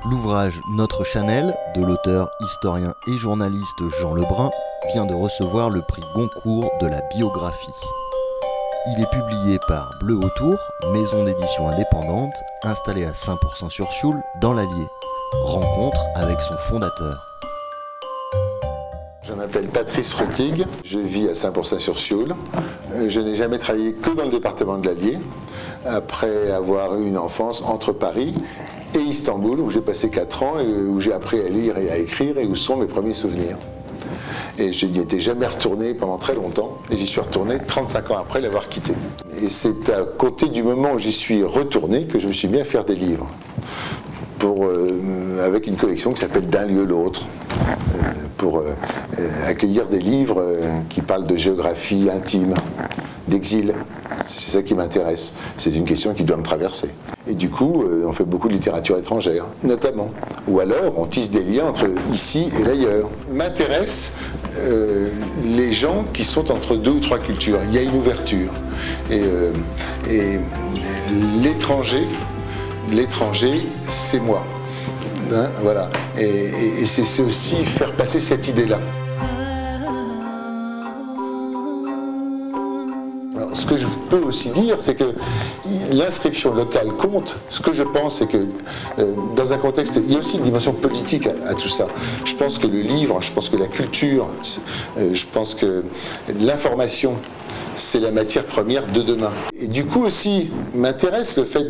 L'ouvrage Notre Chanel, de l'auteur, historien et journaliste Jean Lebrun, vient de recevoir le prix Goncourt de la biographie. Il est publié par Bleu Autour, maison d'édition indépendante, installée à 5% sur Sioule, dans l'Allier. Rencontre avec son fondateur. Je m'appelle Patrice Rutig, je vis à 5% sur Sioule. Je n'ai jamais travaillé que dans le département de l'Allier, après avoir eu une enfance entre Paris et Istanbul, où j'ai passé 4 ans, et où j'ai appris à lire et à écrire, et où sont mes premiers souvenirs. Et je n'y étais jamais retourné pendant très longtemps, et j'y suis retourné 35 ans après l'avoir quitté. Et c'est à côté du moment où j'y suis retourné que je me suis mis à faire des livres, avec une collection qui s'appelle D'un lieu l'autre, pour accueillir des livres qui parlent de géographie intime, d'exil. C'est ça qui m'intéresse. C'est une question qui doit me traverser. Et du coup, on fait beaucoup de littérature étrangère, notamment. Ou alors, on tisse des liens entre ici et l'ailleurs. M'intéressent les gens qui sont entre 2 ou 3 cultures. Il y a une ouverture. Et l'étranger, c'est moi. Hein, voilà. Et c'est aussi faire passer cette idée-là. Alors, ce que je peux aussi dire, c'est que l'inscription locale compte. Ce que je pense, c'est que dans un contexte, il y a aussi une dimension politique à tout ça. Je pense que le livre, je pense que la culture, je pense que l'information, c'est la matière première de demain. Et du coup aussi, m'intéresse le fait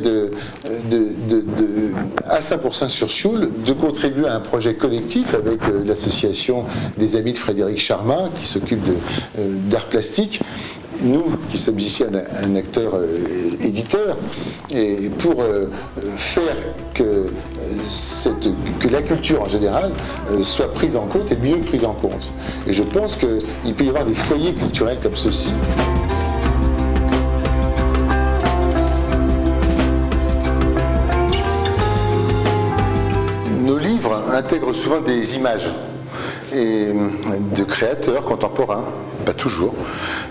à 5% sur Sioule, de contribuer à un projet collectif avec l'association des amis de Frédéric Charmat, qui s'occupe d'art plastique. Nous, qui sommes ici un acteur éditeur, et pour faire que la culture en général soit prise en compte et mieux prise en compte. Et je pense qu'il peut y avoir des foyers culturels comme ceux-ci. Nos livres intègrent souvent des images et de créateurs contemporains. Pas toujours,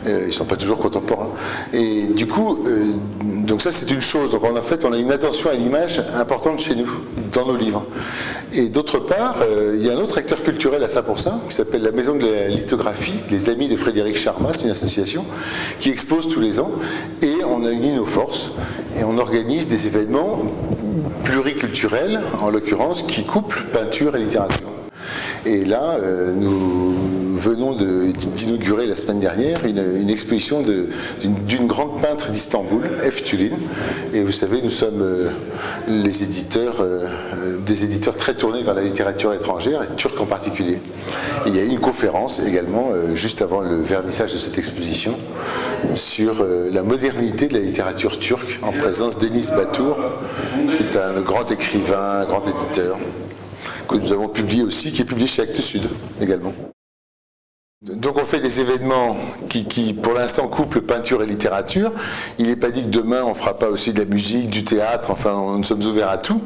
ils ne sont pas toujours contemporains. Et du coup, donc ça c'est une chose. Donc en fait, on a une attention à l'image importante chez nous, dans nos livres. Et d'autre part, il y a un autre acteur culturel à 5% qui s'appelle la Maison de la Lithographie, les Amis de Frédéric Charmat, c'est une association qui expose tous les ans. Et on a uni nos forces et on organise des événements pluriculturels, en l'occurrence, qui couplent peinture et littérature. Et là, nous venons d'inaugurer la semaine dernière une exposition d'une grande peintre d'Istanbul, Eftulin. Et vous savez, nous sommes les éditeurs, des éditeurs très tournés vers la littérature étrangère, et turque en particulier. Et il y a eu une conférence également, juste avant le vernissage de cette exposition, sur la modernité de la littérature turque, en présence d'Enis Batur, qui est un grand écrivain, un grand éditeur, que nous avons publié aussi, qui est publié chez Actes Sud également. Donc on fait des événements qui pour l'instant couplent peinture et littérature. Il n'est pas dit que demain on ne fera pas aussi de la musique, du théâtre, enfin nous sommes ouverts à tout.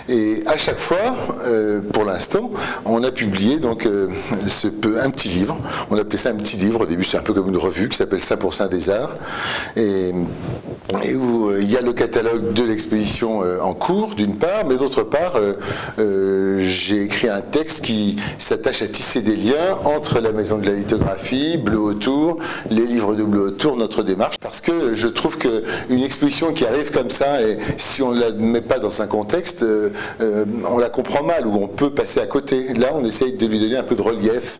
Et à chaque fois, pour l'instant, on a publié donc un petit livre. On appelait ça un petit livre, au début c'est un peu comme une revue qui s'appelle 5% des arts. Et où il y a le catalogue de l'exposition en cours d'une part, mais d'autre part j'ai écrit un texte qui s'attache à tisser des liens entre la Maison de la Lithographie, Bleu Autour, les livres de Bleu Autour, notre démarche, parce que je trouve qu'une exposition qui arrive comme ça, et si on ne la met pas dans un contexte, on la comprend mal, ou on peut passer à côté. Là, on essaye de lui donner un peu de relief.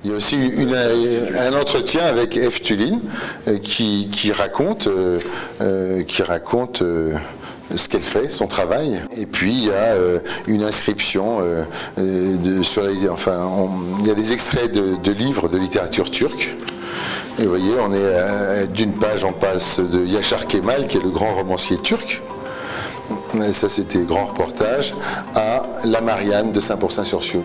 Il y a aussi un entretien avec Eftulin qui raconte ce qu'elle fait, son travail. Et puis il y a une inscription il y a des extraits de livres de littérature turque. Et vous voyez, on est d'une page, on passe de Yaşar Kemal, qui est le grand romancier turc. Et ça, c'était grand reportage, à La Marianne de 5% sur Sioule.